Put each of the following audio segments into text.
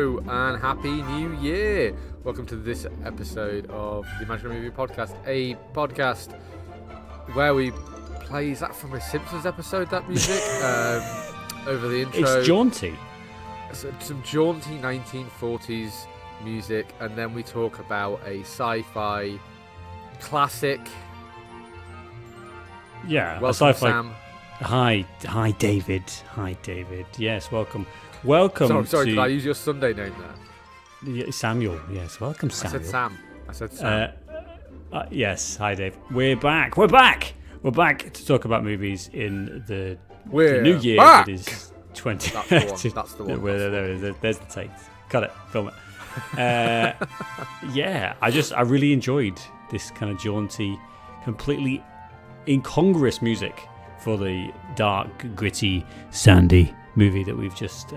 Hello and Happy New Year! Welcome to this episode of the Imaginary Movie Podcast, a podcast where we play, is that from a Simpsons episode, that music? Over the intro. It's jaunty. Some jaunty 1940s music, and then we talk about a sci-fi classic. Yeah, Welcome, a sci-fi. Sam. Hi, David. Hi, David. Yes, welcome. Welcome. Sorry, to... did I use your Sunday name there? Yeah, Samuel. Yes, welcome, Samuel. I said Sam. Yes, hi, Dave. We're back. We're back to talk about movies in the new year. Back! That is 20. That's the one. There's the tape. Cut it. Film it. Yeah, I really enjoyed this kind of jaunty, completely incongruous music for the dark, gritty, sandy movie that we've just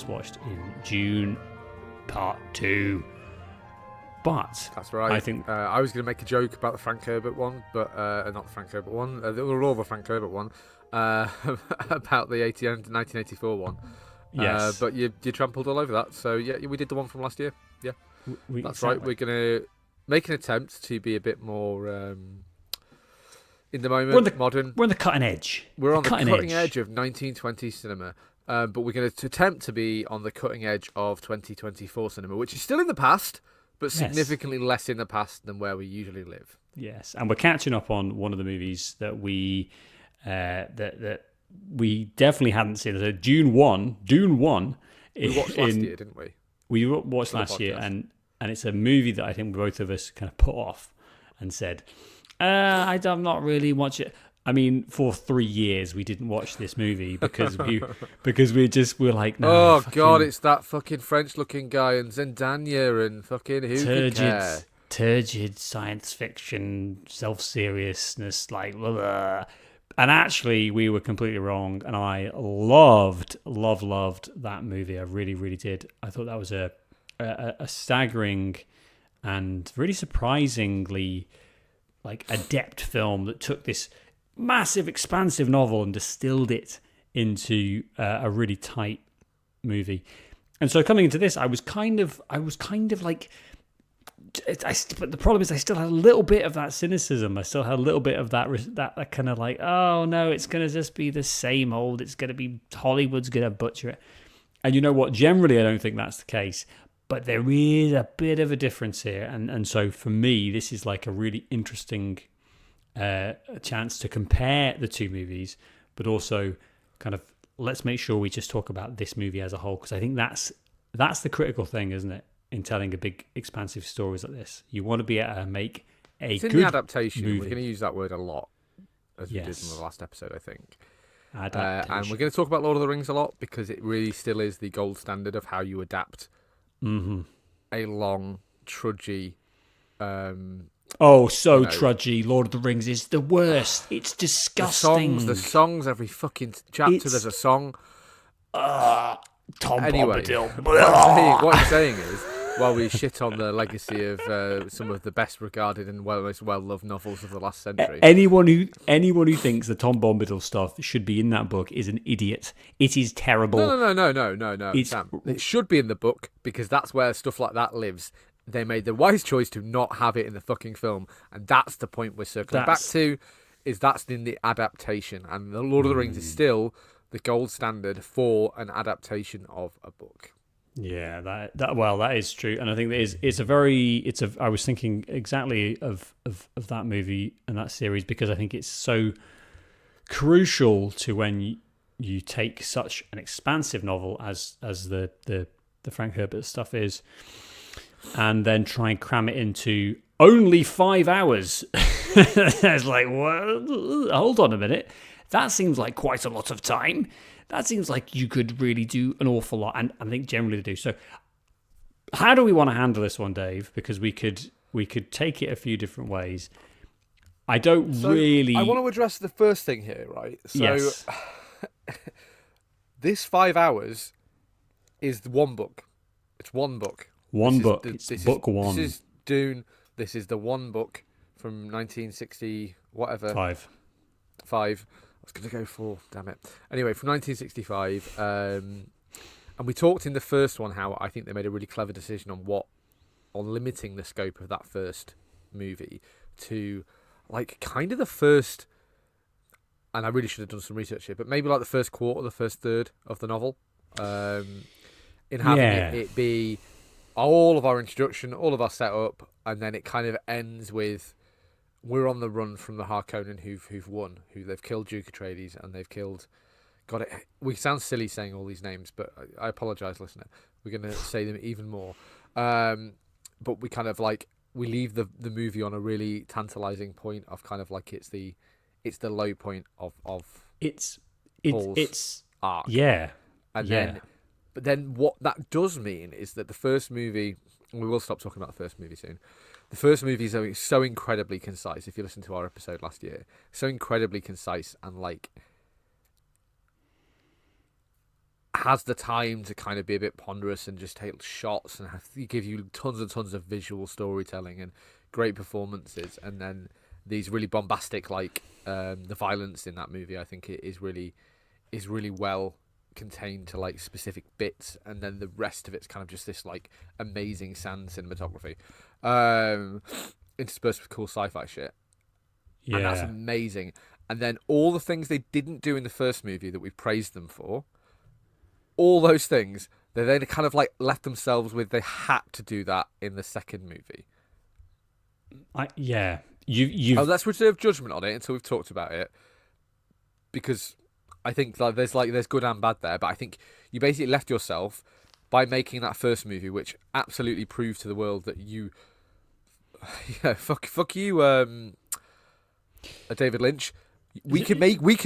watched in Dune Part 2. But that's right. I think I was going to make a joke about the Frank Herbert one, but not the Frank Herbert one, the Rover Frank Herbert one, about the 1984 one. Yes. But you trampled all over that. So yeah, we did the one from last year. Yeah, that's exactly. right. We're going to make an attempt to be a bit more in the moment, modern. We're on the cutting edge. We're on the cutting edge of 1920s cinema. But we're going to attempt to be on the cutting edge of 2024 cinema, which is still in the past, but significantly less in the past than where we usually live. Yes, and we're catching up on one of the movies that we that we definitely hadn't seen. So Dune 1. We watched last year, didn't we? We watched last year, and it's a movie that I think both of us kind of put off and said, I'm not really watching it. I mean, for 3 years we didn't watch this movie because we're like, no. Oh God, it's that fucking French-looking guy and Zendaya and fucking who could care? Turgid science fiction, self-seriousness, like blah, blah. And actually, we were completely wrong. And I loved that movie. I really, really did. I thought that was a staggering and really surprisingly like adept film that took this massive, expansive novel and distilled it into a really tight movie. And so coming into this, I was kind of like, but the problem is I still had a little bit of that cynicism. I still had a little bit of that kind of like, oh no, it's going to just be the same old. It's going to be, Hollywood's going to butcher it. And you know what? Generally, I don't think that's the case. But there is a bit of a difference here. And so for me, this is like a really interesting a chance to compare the two movies, but also kind of let's make sure we just talk about this movie as a whole, because I think that's the critical thing, isn't it, in telling a big expansive stories like this. You want to be able to make a good the adaptation movie. We're going to use that word a lot, as we did in the last episode, I think. Adaptation. And we're going to talk about Lord of the Rings a lot because it really still is the gold standard of how you adapt a long, trudgy trudgy. Lord of the Rings is the worst. It's disgusting. The songs, every fucking chapter there's a song. Tom Bombadil. What I'm saying is, while we shit on the legacy of some of the best regarded and most well-loved novels of the last century. Anyone who thinks the Tom Bombadil stuff should be in that book is an idiot. It is terrible. No. Sam, it should be in the book because that's where stuff like that lives. They made the wise choice to not have it in the fucking film, and that's the point we're circling back to. Is that's in the adaptation, and the Lord of the Rings is still the gold standard for an adaptation of a book. Yeah, that is true, and I think that I was thinking exactly of that movie and that series because I think it's so crucial to when you take such an expansive novel as the Frank Herbert stuff is, and then try and cram it into only 5 hours. It's like, what? Hold on a minute. That seems like quite a lot of time. That seems like you could really do an awful lot, and I think generally they do. So how do we want to handle this one, Dave? Because we could take it a few different ways. I want to address the first thing here, right? So yes. This 5 hours is one book. It's one book. It's book one. This is Dune. This is the one book from 1960, whatever. Five. I was going to go 4, damn it. Anyway, from 1965. And we talked in the first one how I think they made a really clever decision on limiting the scope of that first movie to like kind of the first, and I really should have done some research here, but maybe like the first quarter, the first third of the novel, in having it be all of our introduction, all of our setup, and then it kind of ends with we're on the run from the Harkonnen who've won, who they've killed Duke Atreides and they've killed. God, we sound silly saying all these names, but I apologise, listener. We're going to say them even more. But we kind of like we leave the movie on a really tantalising point of kind of like it's the low point of Paul's arc. Yeah. But then what that does mean is that the first movie, and we will stop talking about the first movie soon. The first movie is so incredibly concise. If you listen to our episode last year, so incredibly concise and like has the time to kind of be a bit ponderous and just take shots and give you tons and tons of visual storytelling and great performances, and then these really bombastic like the violence in that movie I think it is really well contained to like specific bits, and then the rest of it's kind of just this like amazing sound cinematography interspersed with cool sci-fi shit. And that's amazing. And then all the things they didn't do in the first movie that we praised them for, all those things, they then kind of like left themselves with they had to do that in the second movie. Let's reserve judgment on it until we've talked about it, because I think like there's good and bad there. But I think you basically left yourself by making that first movie, which absolutely proved to the world that fuck you, David Lynch. We can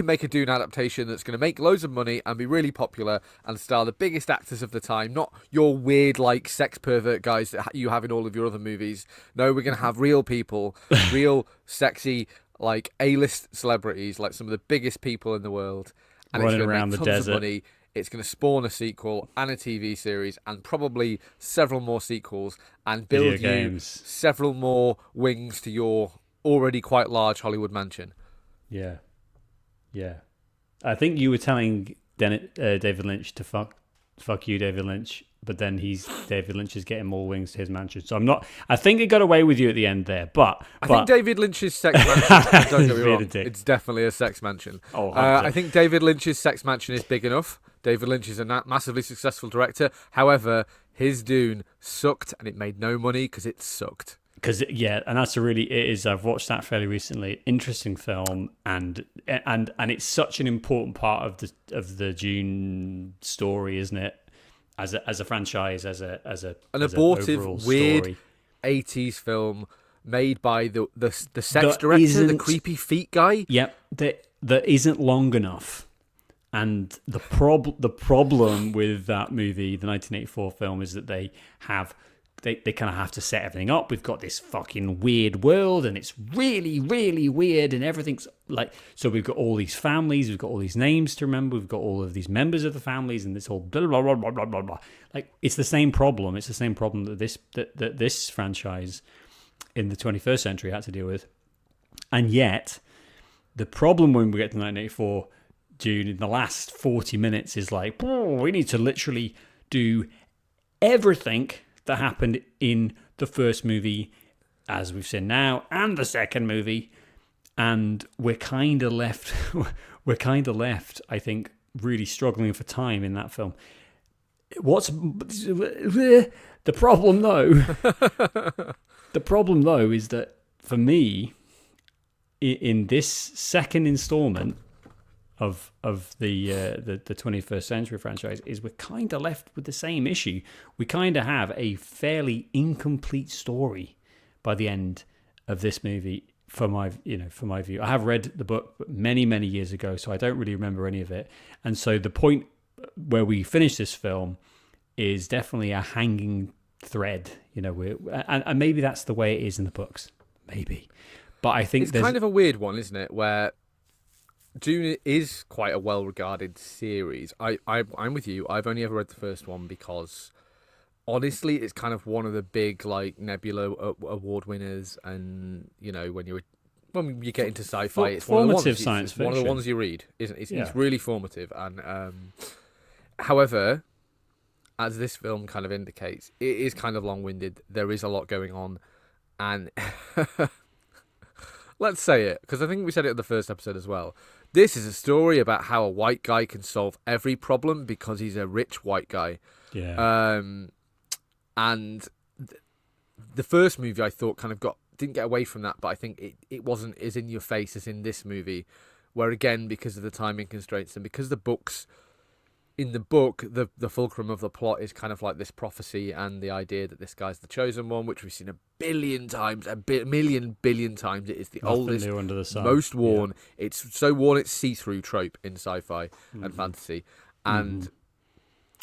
make a Dune adaptation that's going to make loads of money and be really popular and star the biggest actors of the time, not your weird like sex pervert guys that you have in all of your other movies. No, we're going to have real people, real sexy like A-list celebrities, like some of the biggest people in the world, and running it's going around to make the tons desert. of money. It's going to spawn a sequel and a TV series and probably several more sequels and build you several more wings to your already quite large Hollywood mansion. Yeah. I think you were telling David Lynch to fuck you, David Lynch, but then David Lynch is getting more wings to his mansion. So I think it got away with you at the end there, but I think David Lynch's sex mansion, don't get me wrong, it's definitely a sex mansion. I think David Lynch's sex mansion is big enough. David Lynch is a massively successful director. However, his Dune sucked and it made no money because it sucked. And that's it is. I've watched that fairly recently. Interesting film, and it's such an important part of the Dune story, isn't it? As a franchise, as an abortive, weird 80s film made by the sex director, the creepy feet guy. Yep, that isn't long enough. And the problem with that movie, the 1984 film, is that they kind of have to set everything up. We've got this fucking weird world, and it's really, really weird, and everything's like... So we've got all these families, we've got all these names to remember, we've got all of these members of the families, and this whole blah, blah, blah, blah, blah, blah, blah. Like, it's the same problem. It's the same problem that this franchise in the 21st century had to deal with. And yet, the problem when we get to 1984 Dune in the last 40 minutes is like, we need to literally do everything that happened in the first movie, as we've seen now, and the second movie, and we're kind of left, I think, really struggling for time in that film. What's the problem, though? The problem, though, is that for me, in this second installment of the 21st century franchise, is we're kind of left with the same issue. We kind of have a fairly incomplete story by the end of this movie. For my view, I have read the book many years ago, so I don't really remember any of it. And so the point where we finish this film is definitely a hanging thread. And maybe that's the way it is in the books. Maybe, but I think it's kind of a weird one, isn't it? Where Dune is quite a well-regarded series. I'm with you. I've only ever read the first one because, honestly, it's kind of one of the big like Nebula award winners, and when you get into sci-fi, it's formative science fiction. One of the ones you read, isn't it? It's really formative. And however, as this film kind of indicates, it is kind of long-winded. There is a lot going on, and let's say it, because I think we said it in the first episode as well. This is a story about how a white guy can solve every problem because he's a rich white guy. Yeah. And the first movie I thought kind of didn't get away from that, but I think it wasn't as in your face as in this movie, where again, because of the timing constraints and because in the book, the fulcrum of the plot is kind of like this prophecy and the idea that this guy's the chosen one, which we've seen a billion times. It is the oldest, new under the sun. Most worn. Yeah. It's so worn it's see-through trope in sci-fi and fantasy, and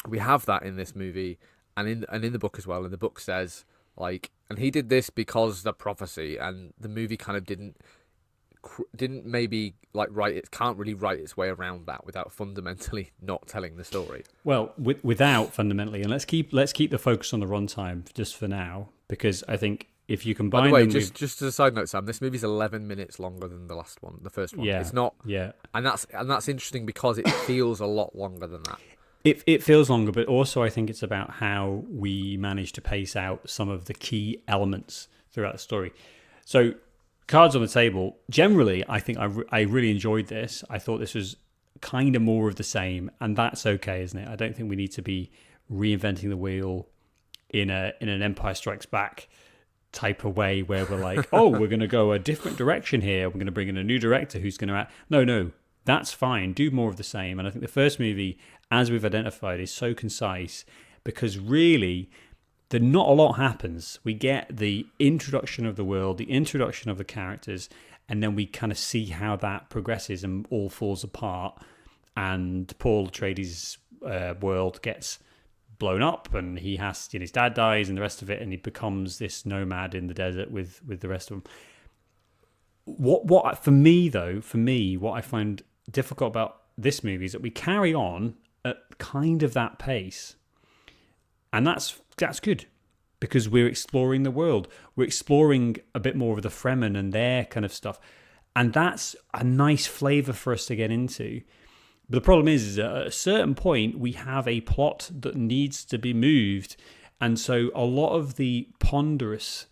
we have that in this movie and in the book as well. And the book says like, and he did this because the prophecy, and the movie kind of didn't maybe like can't really write its way around that without fundamentally not telling the story. Well, without fundamentally, and let's keep the focus on the runtime just for now, because I think if you combine. By the way, just as a side note, Sam, this movie's 11 minutes longer than the first one. Yeah, it's not. Yeah, and that's interesting because it feels a lot longer than that. It feels longer, but also I think it's about how we manage to pace out some of the key elements throughout the story. So, cards on the table. Generally, I think I really enjoyed this. I thought this was kind of more of the same, and that's okay, isn't it? I don't think we need to be reinventing the wheel in an Empire Strikes Back type of way where we're like, oh, we're going to go a different direction here. We're going to bring in a new director who's going to act. No, that's fine. Do more of the same. And I think the first movie, as we've identified, is so concise because really not a lot happens. We get the introduction of the world, the introduction of the characters, and then we kind of see how that progresses and all falls apart. And Paul Atreides' world gets blown up, and he has, his dad dies, and the rest of it, and he becomes this nomad in the desert with the rest of them. What for me, what I find difficult about this movie is that we carry on at kind of that pace, and that's good because we're exploring the world. We're exploring a bit more of the Fremen and their kind of stuff, and that's a nice flavour for us to get into. But the problem is at a certain point we have a plot that needs to be moved, and so a lot of the ponderous,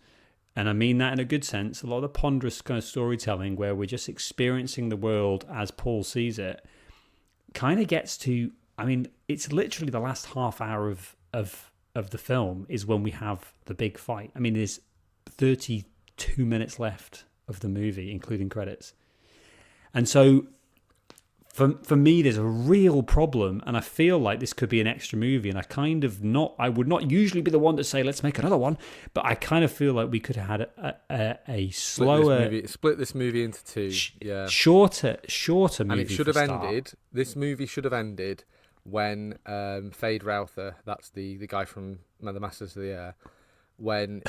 and I mean that in a good sense, a lot of the ponderous kind of storytelling where we're just experiencing the world as Paul sees it kind of gets to, I mean, it's literally the last half hour of the film is when we have the big fight. I mean, there's 32 minutes left of the movie, including credits. And so for me, there's a real problem, and I feel like this could be an extra movie, and I would not usually be the one to say, let's make another one, but I kind of feel like we could have had a slower... Split this movie into two, yeah. Shorter movie. And it should have ended, this movie should have ended when Fade Routher, that's the guy from The Masters of the Air, when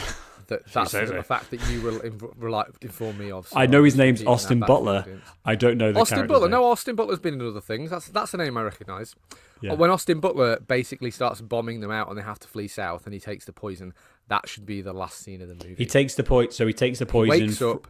that's a fact that you will inform me of. So I know his name's Austin Butler. I don't know the Austin Butler. No, Austin Butler's been in other things. That's a name I recognise. Yeah. When Austin Butler basically starts bombing them out and they have to flee south and he takes the poison, that should be the last scene of the movie. He takes the poison he wakes up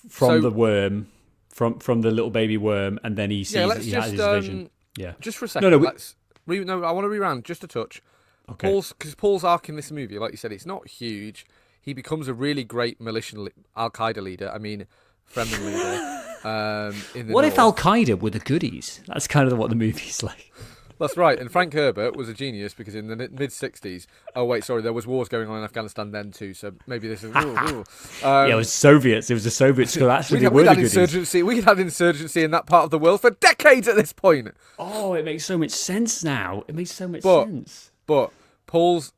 from the worm, from the little baby worm, and then he sees has his vision. Yeah. Just for a second. I want to reround just a touch. Okay. Because Paul's arc in this movie, like you said, it's not huge. He becomes a really great militia Al Qaeda leader. I mean, Fremen leader. In the what North. if Al Qaeda were the goodies? That's kind of what the movie's like. That's right. And Frank Herbert was a genius because in the mid-60s... Oh, wait, sorry, there was wars going on in Afghanistan then too, so maybe this is... yeah, it was Soviets. It was the Soviets who actually were the goodies. We had insurgency in that part of the world for decades at this point. Oh, it makes so much sense now. It makes so much sense. But Paul's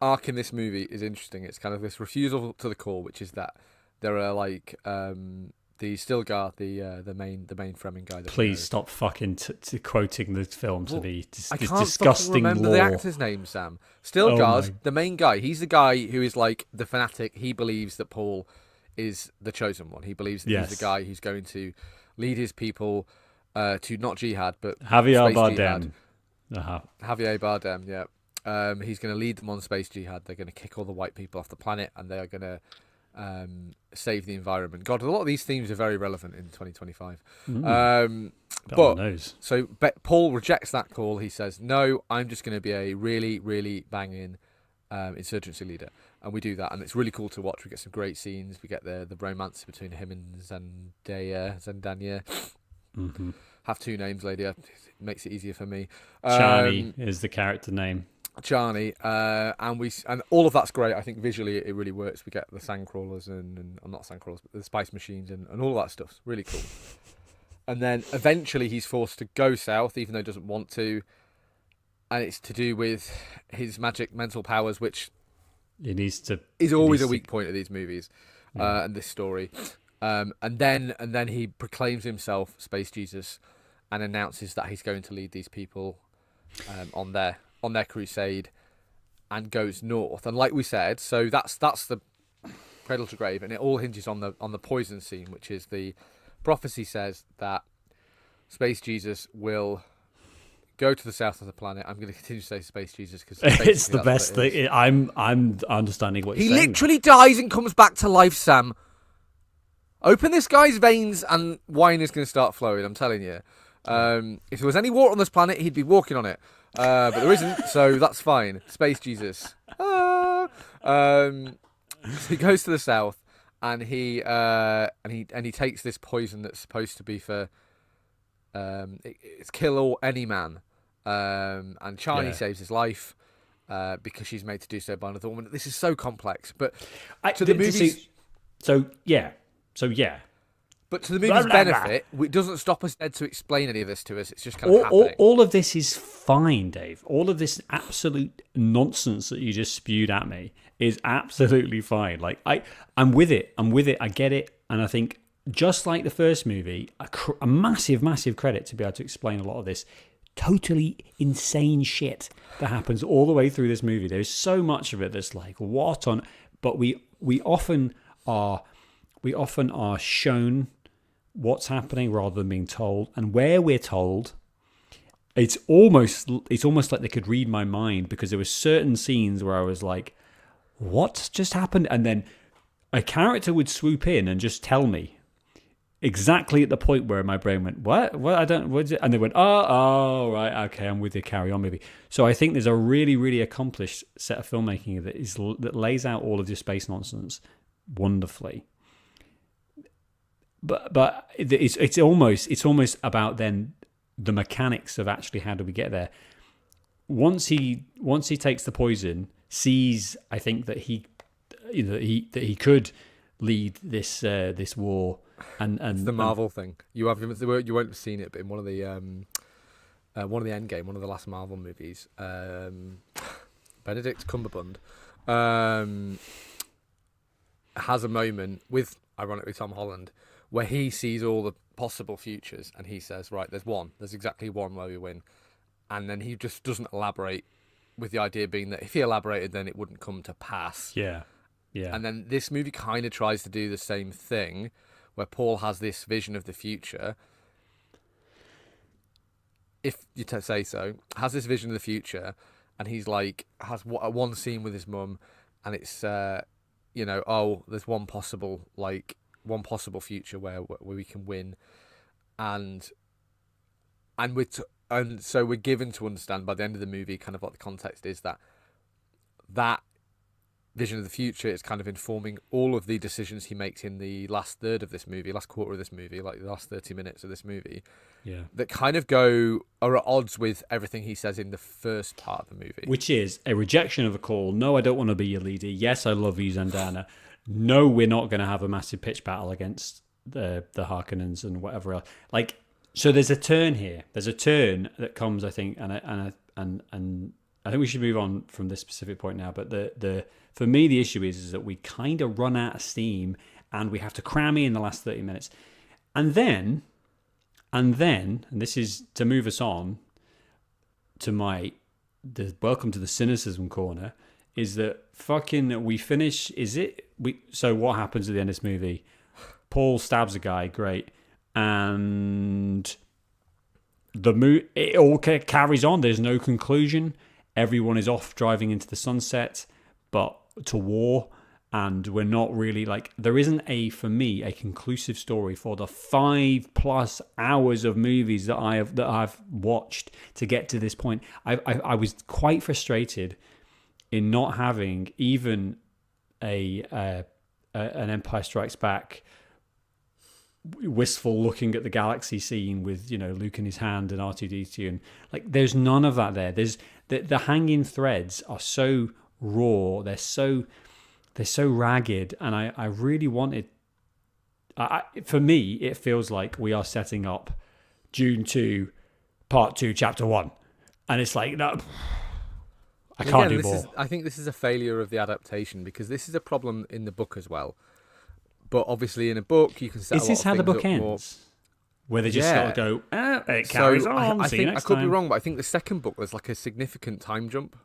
arc in this movie is interesting. It's kind of this refusal to the call, which is that there are like... the Stilgar, the main Fremen guy. Please stop fucking quoting the film to me. It's I can't disgusting remember the actor's name, Sam. Stilgar's the main guy. He's the guy who is like the fanatic. He believes that Paul is the chosen one. He believes that he's the guy who's going to lead his people to not jihad, but Javier Bardem. Jihad. Javier Bardem, yeah. He's going to lead them on space jihad. They're going to kick all the white people off the planet, and they're going to save the environment. God, a lot of these themes are very relevant in 2025. But so Paul rejects that call. He says, "No, I'm just going to be a really, really banging insurgency leader," and we do that, and it's really cool to watch. We get some great scenes. We get the romance between him and Zendaya. Mm-hmm. Have two names, lady. It makes it easier for me. Charlie is the character name. Charlie, and all of that's great. I think visually it really works. We get the sandcrawlers and not sandcrawlers, but the spice machines and all that stuff's really cool. And then eventually he's forced to go south, even though he doesn't want to, and it's to do with his magic mental powers, which is always a weak point of these movies and this story. And then he proclaims himself Space Jesus and announces that he's going to lead these people on their crusade and goes north. And like we said, so that's the cradle to grave, and it all hinges on the poison scene, which is the prophecy says that Space Jesus will go to the south of the planet. I'm going to continue to say Space Jesus because it's the best thing. I'm understanding what you're saying. He literally dies and comes back to life, Sam. Open this guy's veins and wine is going to start flowing, I'm telling you. If there was any water on this planet, he'd be walking on it. But there isn't, so that's fine. Space Jesus. So he goes to the south, and he takes this poison that's supposed to be for it's kill all any man. And Charlie saves his life because she's made to do so by another woman. This is so complex, but to the movies. So yeah. But to the movie's benefit, it doesn't stop us dead to explain any of this to us. It's just kind of happening. All of this is fine, Dave. All of this absolute nonsense that you just spewed at me is absolutely fine. Like I'm with it. I get it. And I think just like the first movie, a massive, massive credit to be able to explain a lot of this totally insane shit that happens all the way through this movie. There's so much of it that's like, what on? But we often are shown what's happening rather than being told, and where we're told, it's almost like they could read my mind, because there were certain scenes where I was like, what just happened? And then a character would swoop in and just tell me exactly at the point where my brain went, what I don't, what's it? And they went, oh right, okay, I'm with you, carry on maybe. So I think there's a really, really accomplished set of filmmaking that lays out all of your space nonsense wonderfully. But it's almost about then the mechanics of actually how do we get there. Once he takes the poison, sees, I think, that he could lead this war, and it's the Marvel thing. You won't have seen it, but in one of the Endgame, one of the last Marvel movies, Benedict Cumberbatch has a moment with, ironically, Tom Holland, where he sees all the possible futures, and he says, right, there's exactly one where we win. And then he just doesn't elaborate, with the idea being that if he elaborated, then it wouldn't come to pass. Yeah. And then this movie kind of tries to do the same thing, where Paul has this vision of the future, if you say so, has this vision of the future, and he's like, has one scene with his mum, and it's, there's one possible future where we can win, and so we're given to understand by the end of the movie kind of what the context is, that vision of the future is kind of informing all of the decisions he makes in the last quarter of this movie, like the last 30 minutes of this movie, that kind of are at odds with everything he says in the first part of the movie, which is a rejection of a call. No, I don't want to be your leader. Yes, I love you, Zendana. No, we're not going to have a massive pitch battle against the Harkonnens and whatever else. Like, so there's a turn here. There's a turn that comes, I think, and I think we should move on from this specific point now. But for me, the issue is that we kind of run out of steam, and we have to cram in the last 30 minutes, and then, this is to move us on to the welcome to the cynicism corner. Is that fucking we finish? So what happens at the end of this movie? Paul stabs a guy, great, and it all carries on. There's no conclusion. Everyone is off driving into the sunset, but to war, and we're not really like, there isn't for me a conclusive story for the 5+ hours of movies that I've watched to get to this point. I was quite frustrated in not having even an Empire Strikes Back wistful looking at the galaxy scene with, you know, Luke in his hand and R2-D2, and like there's none of that there. There's the hanging threads are so raw, they're so ragged, and I really wanted, for me it feels like we are setting up Dune 2 Part 2 Chapter 1, and it's like, no, I can't do more. I think this is a failure of the adaptation, because this is a problem in the book as well. But obviously, in a book, you can set. Is this how the book ends? Where they just sort of go, it carries on. I see think you next I could time. be wrong, but I think the second book was like a significant time jump,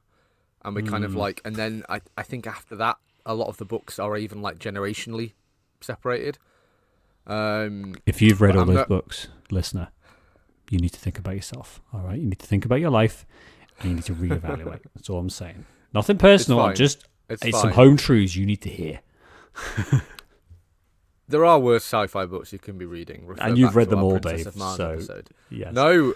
and we kind of like, and then I think after that, a lot of the books are even like generationally separated. If you've read all those books, listener, you need to think about yourself. All right, you need to think about your life, and you need to reevaluate. That's all I'm saying. Nothing personal, just some home truths you need to hear. There are worse sci-fi books you can be reading. And you've read them all, Dave. So, yes. No.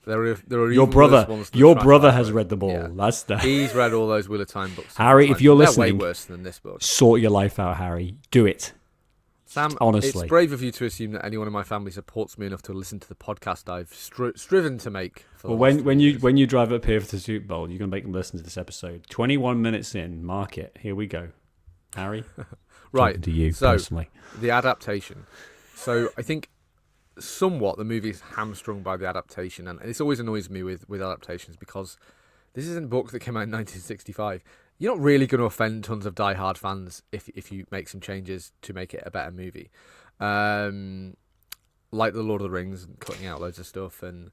There are your brother. Your brother has read them all. Yeah. That's He's read all those Wheel of Time books. Harry, if you're listening, they're way worse than this book. Sort your life out, Harry. Do it. Sam, honestly, it's brave of you to assume that anyone in my family supports me enough to listen to the podcast I've striven to make. Well, when you drive up here for the Super Bowl, you're going to make them listen to this episode. 21 minutes in, mark it. Here we go, Harry. Right, to you so personally. The adaptation. So I think somewhat the movie is hamstrung by the adaptation, and this always annoys me with adaptations, because this isn't a book that came out in 1965. You're not really going to offend tons of die-hard fans if you make some changes to make it a better movie. Like the Lord of the Rings, and cutting out loads of stuff, and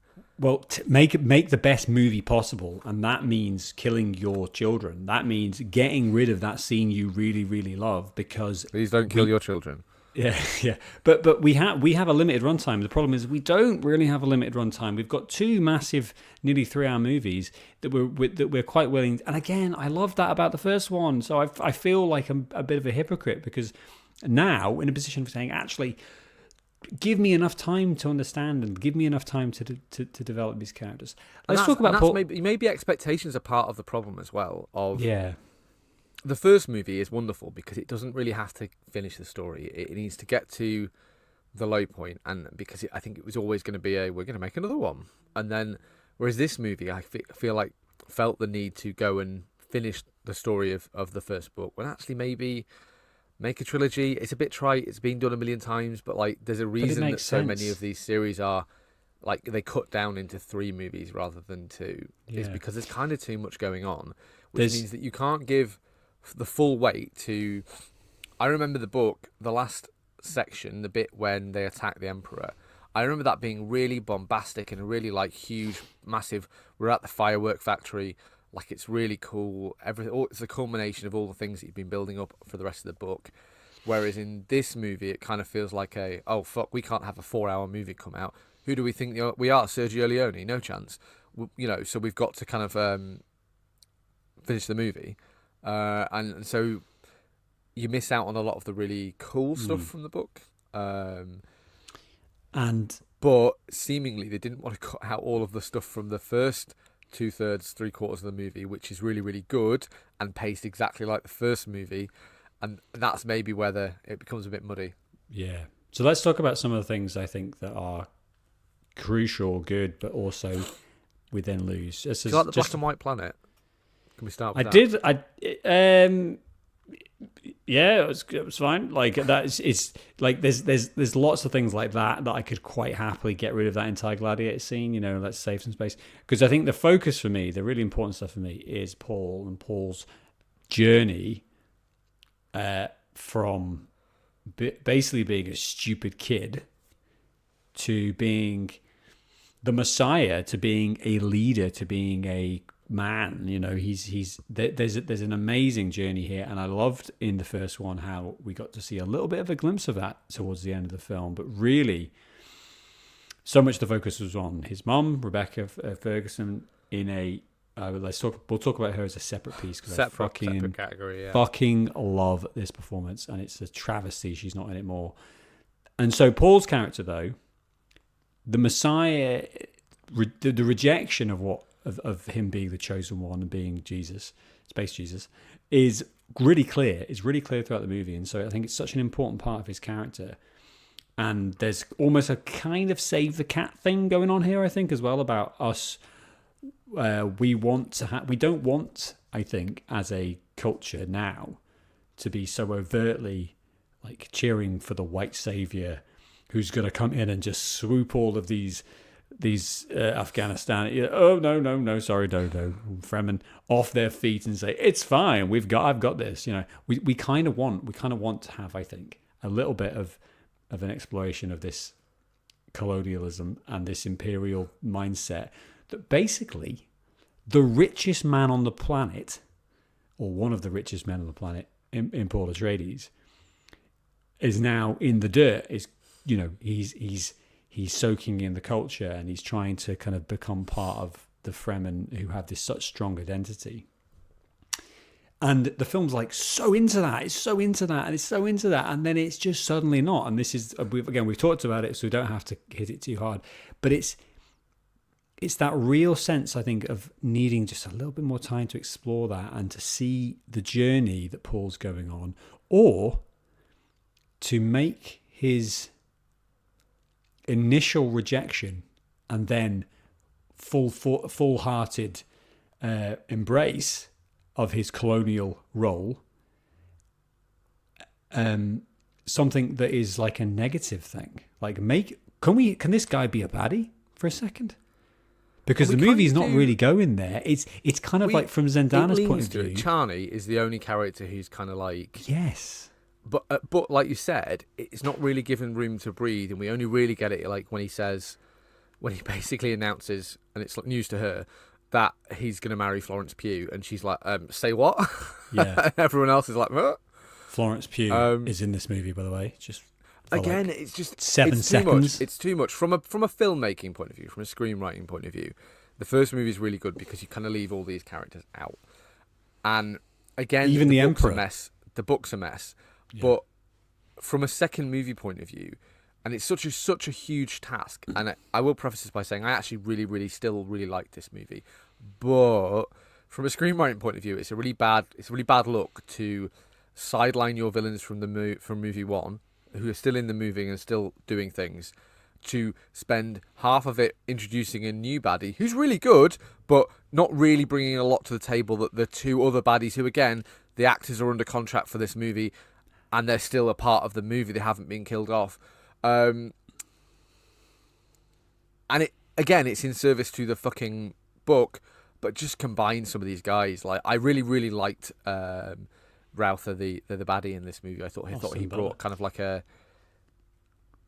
make the best movie possible, and that means killing your children. That means getting rid of that scene you really, really love, because please don't kill your children. Yeah. But we have a limited runtime. The problem is we don't really have a limited runtime. We've got two massive, nearly 3-hour movies that we're quite willing. And again, I love that about the first one. So I feel like I'm a bit of a hypocrite, because now in a position for saying, actually, give me enough time to understand and give me enough time to develop these characters. Let's talk about maybe expectations are part of the problem as well. Yeah. The first movie is wonderful because it doesn't really have to finish the story. It needs to get to the low point, and because I think it was always going to be we're going to make another one. And then, whereas this movie, I feel like felt the need to go and finish the story of the first book, when actually maybe make a trilogy. It's a bit trite. It's been done a million times, but like there's a reason that so many of these series are like they cut down into 3 movies rather than 2. Yeah. It's because there's kind of too much going on, which means that you can't give the full weight to. I remember the book, the last section, the bit when they attack the Emperor. I remember that being really bombastic and really like huge, massive. We're at the firework factory. Like, it's really cool. It's a culmination of all the things that you've been building up for the rest of the book. Whereas in this movie, it kind of feels like oh, fuck, we can't have a 4-hour movie come out. Who do we think we are? Sergio Leone? No chance. So we've got to kind of finish the movie. And so you miss out on a lot of the really cool stuff from the book. But seemingly they didn't want to cut out all of the stuff from the first 2/3, 3/4 of the movie, which is really, really good and paced exactly like the first movie, and that's maybe where it becomes a bit muddy. Yeah. So let's talk about some of the things I think that are crucial, good, but also we then lose. Do you like the black and white planet? Can we start with that? Yeah, it was fine. Like it's like there's lots of things like that I could quite happily get rid of that entire gladiator scene. You know, let's save some space, because I think the focus for me, the really important stuff for me, is Paul and Paul's journey from basically being a stupid kid to being the Messiah, to being a leader, to being a man. You know, there's an amazing journey here, and I loved in the first one how we got to see a little bit of a glimpse of that towards the end of the film, but really so much the focus was on his mum, Rebecca Ferguson, in a We'll talk about her as a separate piece because separate category. Yeah. Fucking love this performance, and it's a travesty she's not in it more. And so Paul's character, though, the Messiah, the rejection of him being the chosen one and being Jesus, space Jesus, is really clear. It's really clear throughout the movie, and so I think it's such an important part of his character. And there's almost a kind of save the cat thing going on here, I think, as well, about us. We don't want, I think, as a culture now, to be so overtly like cheering for the white savior who's going to come in and just swoop all of these Afghanistan, sorry, Fremen off their feet and say it's fine, I've got this. We kind of want to have, I think, a little bit of an exploration of this colonialism and this imperial mindset that basically the richest man on the planet, or one of the richest men on the planet in Paul Atreides, is now in the dirt. He's soaking in the culture, and he's trying to kind of become part of the Fremen who have this such strong identity. And the film's like so into that, and then it's just suddenly not. And this is, we've talked about it, so we don't have to hit it too hard. But it's that real sense, I think, of needing just a little bit more time to explore that and to see the journey that Paul's going on, or to make his initial rejection and then full-hearted embrace of his colonial role something that is like a negative thing. Like, can this guy be a baddie for a second? Because the movie's not really going there. It's kind of like from Zendana's point of view. Chani is the only character who's kind of like, yes, but like you said, it's not really given room to breathe, and we only really get it like when he basically announces, and it's news to her, that he's going to marry Florence Pugh, and she's like, say what? Yeah. And everyone else is like, what? Florence Pugh is in this movie, by the way. Just again, like it's just 7 seconds. It's too much from a filmmaking point of view, from a screenwriting point of view. The first movie is really good because you kind of leave all these characters out, and again, even the Emperor. The book's a mess. Yeah. But from a second movie point of view, and it's such a huge task, and I will preface this by saying I actually really still really like this movie, but from a screenwriting point of view, it's a really bad look to sideline your villains from movie one, who are still in the movie and still doing things, to spend half of it introducing a new baddie who's really good, but not really bringing a lot to the table. That the two other baddies, who again, the actors are under contract for this movie, and they're still a part of the movie. They haven't been killed off. And it's in service to the fucking book, but just combine some of these guys. Like, I really liked Routher, the baddie in this movie. I thought he brought kind of like a.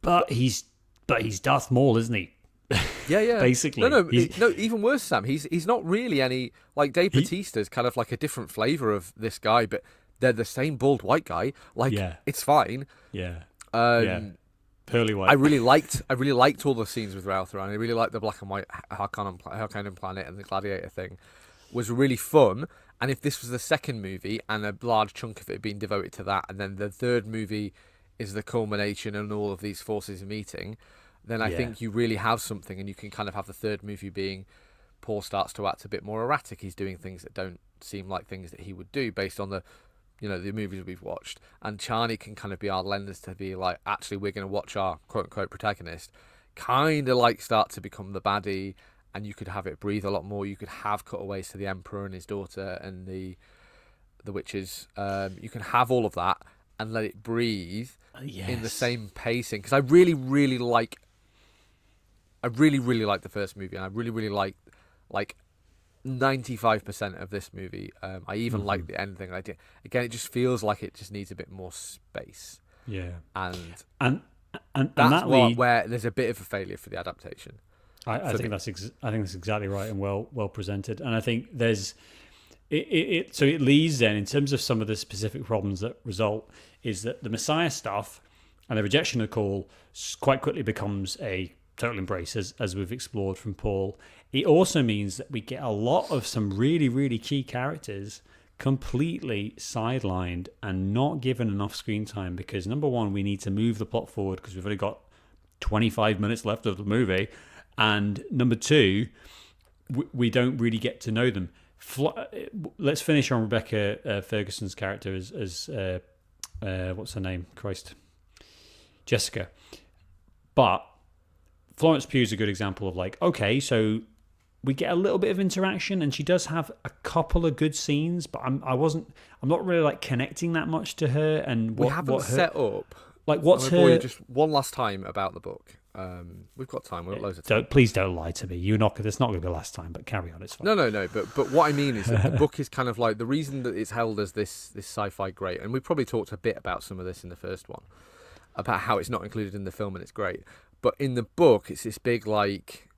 But he's Darth Maul, isn't he? Yeah. Basically, no. Even worse, Sam. He's not really any, like, Dave Bautista's kind of like a different flavor of this guy, but they're the same bald white guy. Like, it's fine. Yeah. Pearly white. I really liked all the scenes with Routher, and I really liked the black and white Harkonnen planet and the gladiator thing. Was really fun. And if this was the second movie and a large chunk of it being devoted to that, and then the third movie is the culmination and all of these forces meeting, then I think you really have something, and you can kind of have the third movie being Paul starts to act a bit more erratic. He's doing things that don't seem like things that he would do based on the movies we've watched, and Chani can kind of be our lens to be like, actually, we're going to watch our quote-unquote protagonist kind of like start to become the baddie, and you could have it breathe a lot more. You could have cutaways to the Emperor and his daughter and the witches. You can have all of that and let it breathe in the same pacing, because I really like the first movie, and I really like 95% of this movie. I even like the ending. Again, it just feels like it just needs a bit more space. Yeah, and that's where there's a bit of a failure for the adaptation. I think that's exactly right, and well presented. And I think there's so it leads then, in terms of some of the specific problems that result, is that the Messiah stuff and the rejection of call quite quickly becomes a total embrace, as we've explored from Paul. it also means that we get a lot of some really, really key characters completely sidelined and not given enough screen time because, number one, we need to move the plot forward because we've only got 25 minutes left of the movie. And number two, we don't really get to know them. Let's finish on Rebecca Ferguson's character as what's her name? Christ. Jessica. But Florence Pugh is a good example of like, okay, so we get a little bit of interaction and she does have a couple of good scenes, but I'm not really like connecting that much to her and we haven't set up. Like what's her... Just one last time about the book. We've got time. We've got loads of time. Please don't lie to me. It's not going to be the last time, but carry on. It's fine. No. But what I mean is that the book is kind of like the reason that it's held as this sci-fi great, and we probably talked a bit about some of this in the first one, about how it's not included in the film and it's great. But in the book, it's this big like,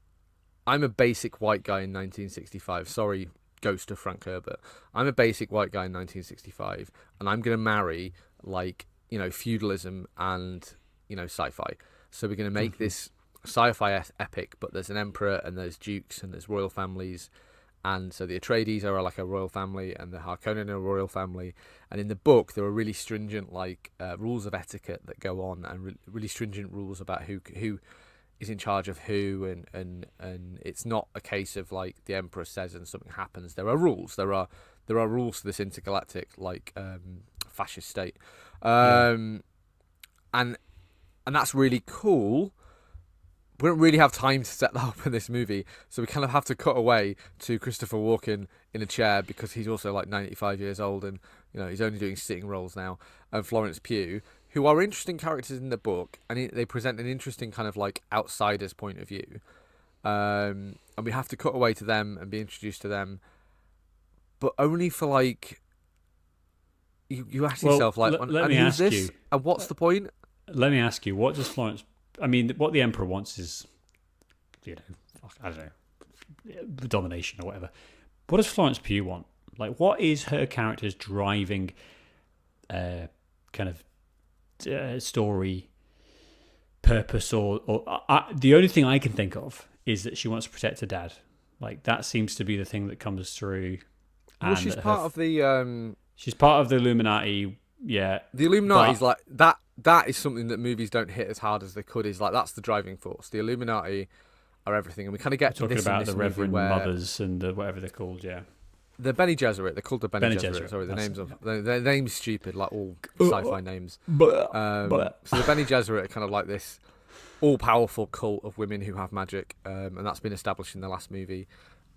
I'm a basic white guy in 1965. Sorry, ghost of Frank Herbert. I'm a basic white guy in 1965, and I'm going to marry like, you know, feudalism and, you know, sci-fi. So we're going to make this sci-fi epic, but there's an emperor and there's dukes and there's royal families. And so the Atreides are like a royal family and the Harkonnen are a royal family. And in the book, there are really stringent like rules of etiquette that go on and really stringent rules about who is in charge of who. And it's not a case of like the emperor says and something happens. There are rules. There are rules to this intergalactic like fascist state. And that's really cool. We don't really have time to set that up in this movie, so we kind of have to cut away to Christopher Walken in a chair because he's also like 95 years old and, you know, he's only doing sitting roles now, and Florence Pugh, who are interesting characters in the book, and they present an interesting kind of like outsider's point of view, and we have to cut away to them and be introduced to them, but only for like you ask yourself like, let me ask this? You, and what's the point? Let me ask you, what does Florence... I mean, what the Emperor wants is, you know, I don't know, domination or whatever. What does Florence Pugh want? Like, what is her character's driving kind of story, purpose, or the only thing I can think of is that she wants to protect her dad. Like, that seems to be the thing that comes through. Well, she's part of the... She's part of the Illuminati, yeah. The Illuminati's like... That is something that movies don't hit as hard as they could. Is like, that's the driving force. The Illuminati are everything, and we kind of get to talking this about in this the Reverend movie where Mothers and the whatever they're called, yeah. The Bene Gesserit. They're called the Bene Gesserit. Gesserit. Sorry, That's their name's stupid, like all sci-fi names. But So the Bene Gesserit are kind of like this all-powerful cult of women who have magic, and that's been established in the last movie,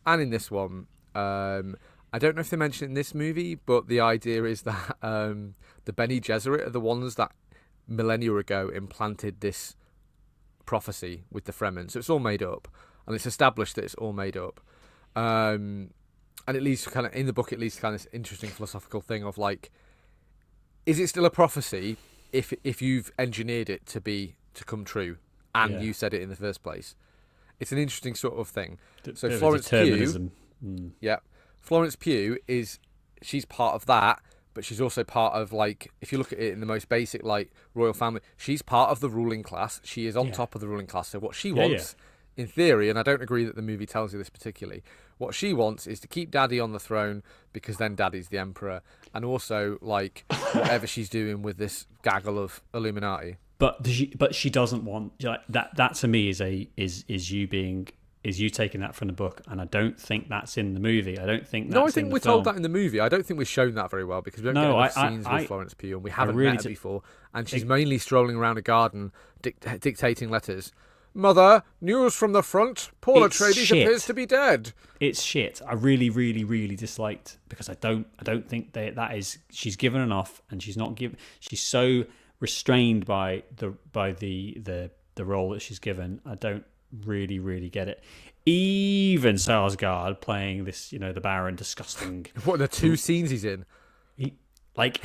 and in this one. I don't know if they mention it in this movie, but the idea is that the Bene Gesserit are the ones that millennia ago implanted this prophecy with the Fremen. So it's all made up, and it's established that it's all made up. And it leads to kind of, in the book, it leads to kind of this interesting philosophical thing of like, is it still a prophecy if you've engineered it to come true and you said it in the first place? It's an interesting sort of thing. So Florence Pugh, Florence Pugh she's part of that. But she's also part of, like, if you look at it in the most basic, like, royal family, she's part of the ruling class. She is on top of the ruling class. So what she wants, in theory, and I don't agree that the movie tells you this particularly, what she wants is to keep Daddy on the throne because then Daddy's the emperor. And also, like, whatever she's doing with this gaggle of Illuminati. But she doesn't want, like, that to me is you taking that from the book, and I don't think that's in the movie. I don't think that's No, I think we're film. told that in the movie. I don't think we're shown that very well because we don't get enough scenes with Florence Pugh, and we haven't met her before. And she's mainly strolling around a garden, dictating letters. Mother, news from the front. Paul Atreides appears to be dead. It's shit. I really, really, really disliked because I don't think that is. She's given enough, and she's not given. She's so restrained by the role that she's given. I don't really, really get it. Even Sarsgaard playing this, you know, the Baron, disgusting. What are the two scenes he's in? He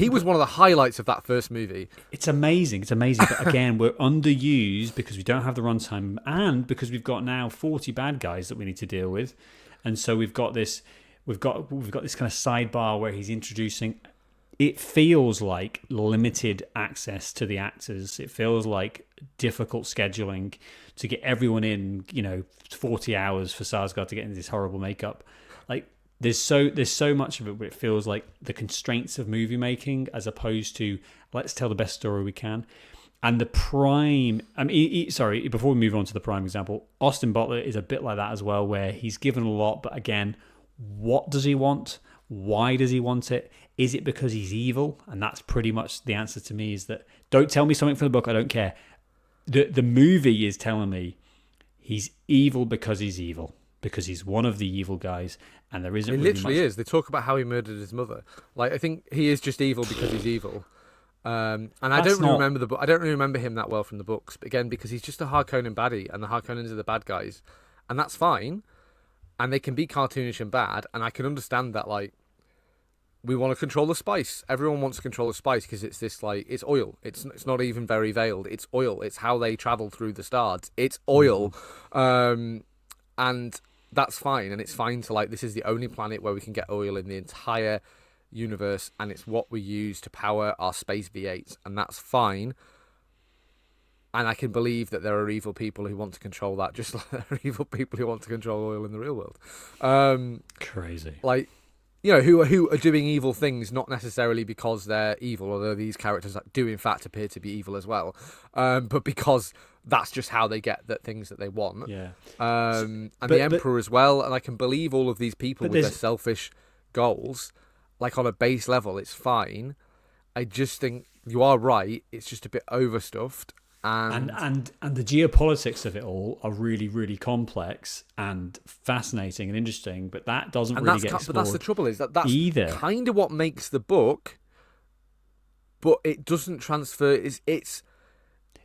was one of the highlights of that first movie. It's amazing. But again, we're underused because we don't have the runtime, and because we've got now 40 bad guys that we need to deal with, and so we've got this kind of sidebar where he's introducing it feels like limited access to the actors. It feels like difficult scheduling to get everyone in, 40 hours for Sarsgaard to get into this horrible makeup. Like there's so much of it where it feels like the constraints of movie making as opposed to let's tell the best story we can. And the prime, sorry, before we move on to the prime example, Austin Butler is a bit like that as well, where he's given a lot, but again, what does he want? Why does he want it? Is it because he's evil? And that's pretty much the answer to me, is that don't tell me something from the book, I don't care. The movie is telling me he's evil because he's evil, because he's one of the evil guys, and there isn't. It really literally is. They talk about how he murdered his mother. Like, I think he is just evil because he's evil. And I don't really remember the book. I don't really remember him that well from the books. But again, because he's just a Harkonnen baddie, and the Harkonnens are the bad guys, and that's fine. And they can be cartoonish and bad, and I can understand that. Like, we want to control the spice. Everyone wants to control the spice because it's this, like, it's oil. It's not even very veiled. It's oil. It's how they travel through the stars. It's oil, and that's fine. And it's fine to, like, this is the only planet where we can get oil in the entire universe, and it's what we use to power our space V8s, and that's fine. And I can believe that there are evil people who want to control that, just like there are evil people who want to control oil in the real world. Crazy. Like, who are doing evil things, not necessarily because they're evil, although these characters do in fact appear to be evil as well, but because that's just how they get the things that they want. Yeah. The Emperor as well, and I can believe all of these people with their selfish goals. Like, on a base level, it's fine. I just think you are right. It's just a bit overstuffed. And the geopolitics of it all are really, really complex and fascinating and interesting, but that doesn't really get explored. But that's the trouble, is that's either. Kind of what makes the book, but it doesn't transfer. But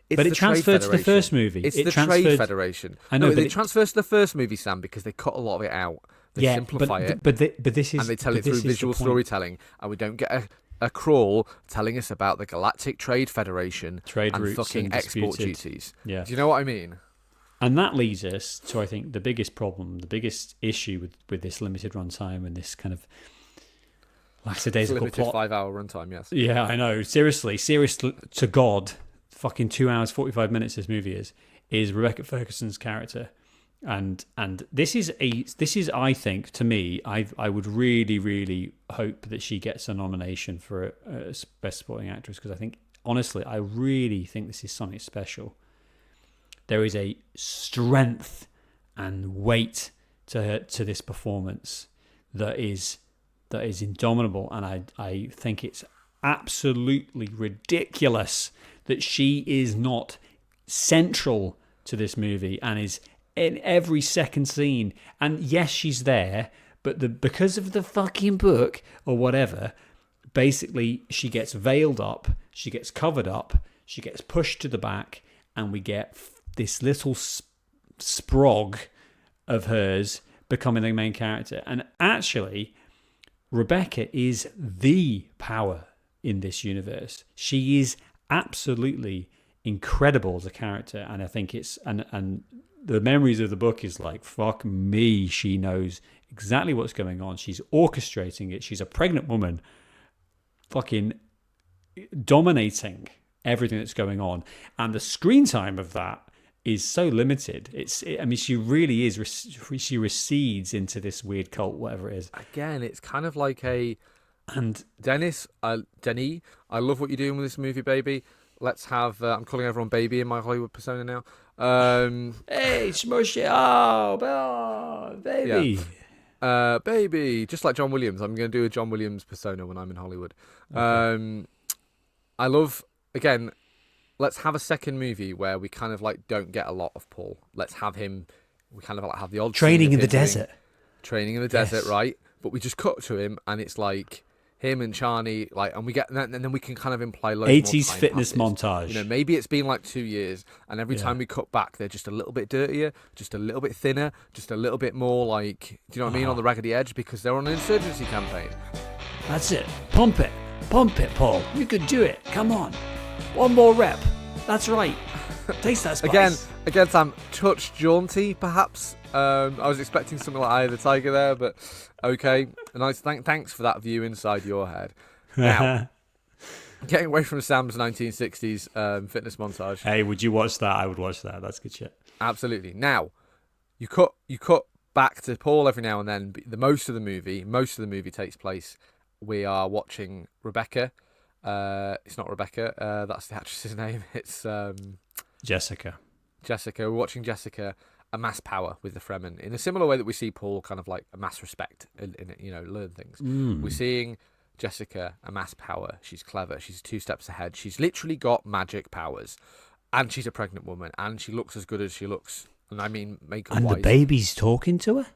it transferred to the first movie. It's the Trade Federation. I know, it transfers to the first movie, Sam, because they cut a lot of it out. They simplify it. But this is, and they tell it through visual storytelling, and we don't get a crawl telling us about the Galactic Trade Federation and fucking export duties. Yeah. Do you know what I mean? And that leads us to, I think, the biggest problem, the biggest issue with this limited runtime and this kind of lackadaisical limited plot. 5-hour runtime, yes. Yeah, I know. Seriously to God, fucking 2 hours 45 minutes this movie is Rebecca Ferguson's character. And this is I think, to me, I would really, really hope that she gets a nomination for a Best Supporting Actress, because I think, honestly, I really think this is something special. There is a strength and weight to this performance that is indomitable, and I think it's absolutely ridiculous that she is not central to this movie and is in every second scene. And yes, she's there, but because of the fucking book or whatever, basically she gets veiled up, she gets covered up, she gets pushed to the back, and we get this little sprog of hers becoming the main character. And actually, Rebecca is the power in this universe. She is absolutely incredible as a character, and I think it's and the memories of the book is like, fuck me, she knows exactly what's going on. She's orchestrating it. She's a pregnant woman fucking dominating everything that's going on, and the screen time of that is so limited. She really is. She recedes into this weird cult, whatever it is. Again, it's kind of like Dennis, I love what you're doing with this movie, baby. Let's have. I'm calling everyone baby in my Hollywood persona now. Hey, smushy! Oh, baby. Yeah. Baby, just like John Williams. I'm going to do a John Williams persona when I'm in Hollywood. Okay. I love, again, let's have a second movie where we kind of like don't get a lot of Paul. Let's have him. We kind of like have the odd training in the desert. Training in the desert, right? But we just cut to him, and it's like him and Chani, like, and we get, and then we can kind of imply loads 80s more fitness passes. montage. Maybe it's been like 2 years, and every time we cut back, they're just a little bit dirtier, just a little bit thinner, just a little bit more like, do you know what I mean, on the raggedy edge, because they're on an insurgency campaign. That's it. Pump it, Paul. You could do it. Come on, one more rep. That's right. Taste that spice. Again, Sam, touch jaunty, perhaps. I was expecting something like Eye of the Tiger there, but okay. A nice thanks for that view inside your head. Now, getting away from Sam's 1960s fitness montage. Hey, would you watch that? I would watch that. That's good shit. Absolutely. Now, you cut back to Paul every now and then. But most of the movie takes place. We are watching Rebecca. It's not Rebecca. That's the actress's name. It's Jessica. We're watching Jessica amass power with the Fremen in a similar way that we see Paul kind of like amass respect and learn things. We're seeing Jessica amass power. She's clever. She's 2 steps ahead. She's literally got magic powers, and she's a pregnant woman, and she looks as good as she looks. And I mean, makeup-wise. And the baby's talking to her.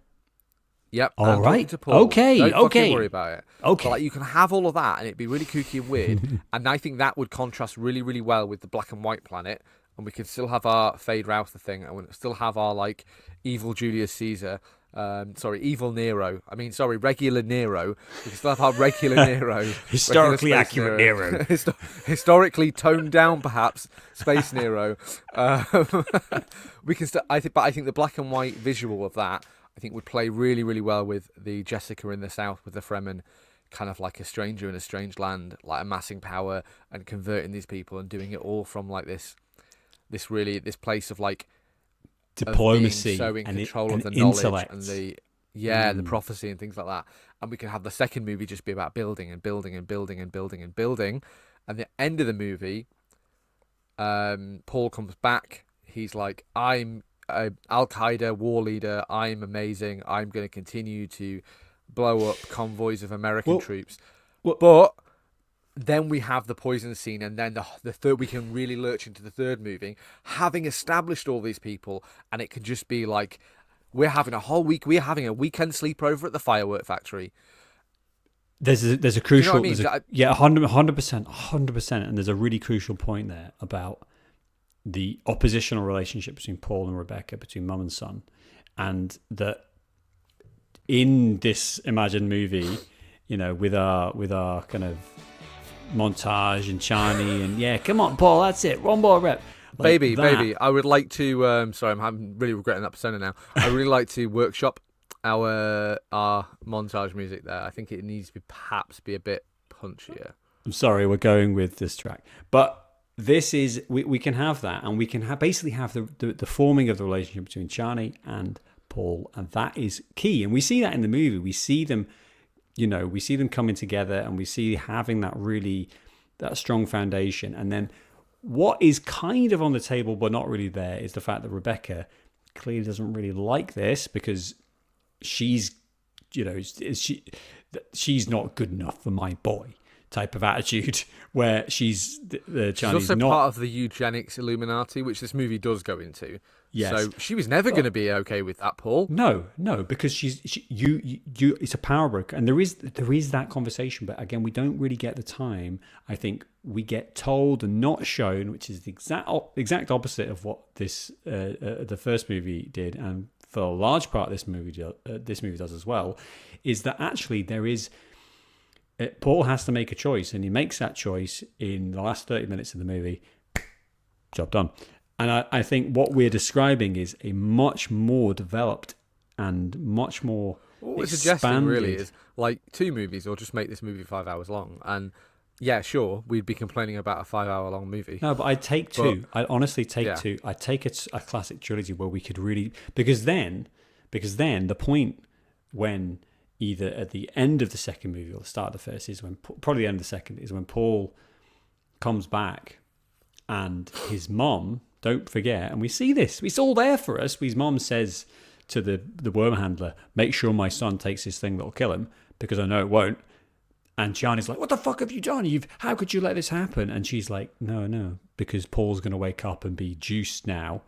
Yep. All right. To Paul. Okay. Don't Okay. fucking worry about it. Okay. But like, you can have all of that, and it'd be really kooky and weird. And I think that would contrast really, really well with the black and white planet. And we could still have our Fade Routher thing, and we still have our like evil Julius Caesar. Evil Nero. Regular Nero. We can still have our regular Nero. Historically accurate Nero. Historically toned down, perhaps, Space Nero. We can still. I think the black and white visual of that, I think, would play really, really well with the Jessica in the South with the Fremen, kind of like a stranger in a strange land, like amassing power and converting these people and doing it all from like this place of like diplomacy, so in control of the intellect. knowledge and the prophecy and things like that. And we can have the second movie just be about building and building and building and building and building. And the end of the movie, Paul comes back. He's like, I'm a Al-Qaeda war leader. I'm amazing. I'm going to continue to blow up convoys of American troops. But then we have the poison scene, and then the third, we can really lurch into the third movie, having established all these people, and it can just be like, we're having a weekend sleepover at the firework factory. There's a crucial, you know what I mean? 100%, and there's a really crucial point there about the oppositional relationship between Paul and Rebecca, between mum and son, and that in this imagined movie, with our kind of montage and Chani and come on Paul, that's it, one more rep, like baby. I would like to I'm really regretting that persona now. I really like to workshop our montage music there. I think it needs to perhaps be a bit punchier. I'm sorry, we're going with this track, but this is we can have that, and we can basically have the forming of the relationship between Chani and Paul, and that is key. And we see that in the movie. We see them coming together, and we see having that strong foundation. And then what is kind of on the table but not really there is the fact that Rebecca clearly doesn't really like this, because she's not good enough for my boy type of attitude, where she's She's also part of the eugenics Illuminati, which this movie does go into. Yes. So she was never going to be okay with that, Paul. No, because it's a power broker, and there is that conversation, but again, we don't really get the time. I think we get told and not shown, which is the exact opposite of what this the first movie did, and for a large part this movie does as well, is that actually there is. Paul has to make a choice, and he makes that choice in the last 30 minutes of the movie. Job done. And I think what we're describing is a much more developed and much more what we're suggesting really is like 2 movies, or just make this movie 5 hours long. And yeah, sure, we'd be complaining about a 5-hour long movie. No, but I'd take 2. I'd honestly take 2. I'd take a classic trilogy where we could really, because then the point when either at the end of the second movie or the start of the first is when, probably the end of the second, is when Paul comes back and his mom, don't forget, and we see this, it's all there for us. His mom says to the worm handler, make sure my son takes this thing that'll kill him, because I know it won't. And Johnny's like, what the fuck have you done? How could you let this happen? And she's like, no, because Paul's going to wake up and be juiced now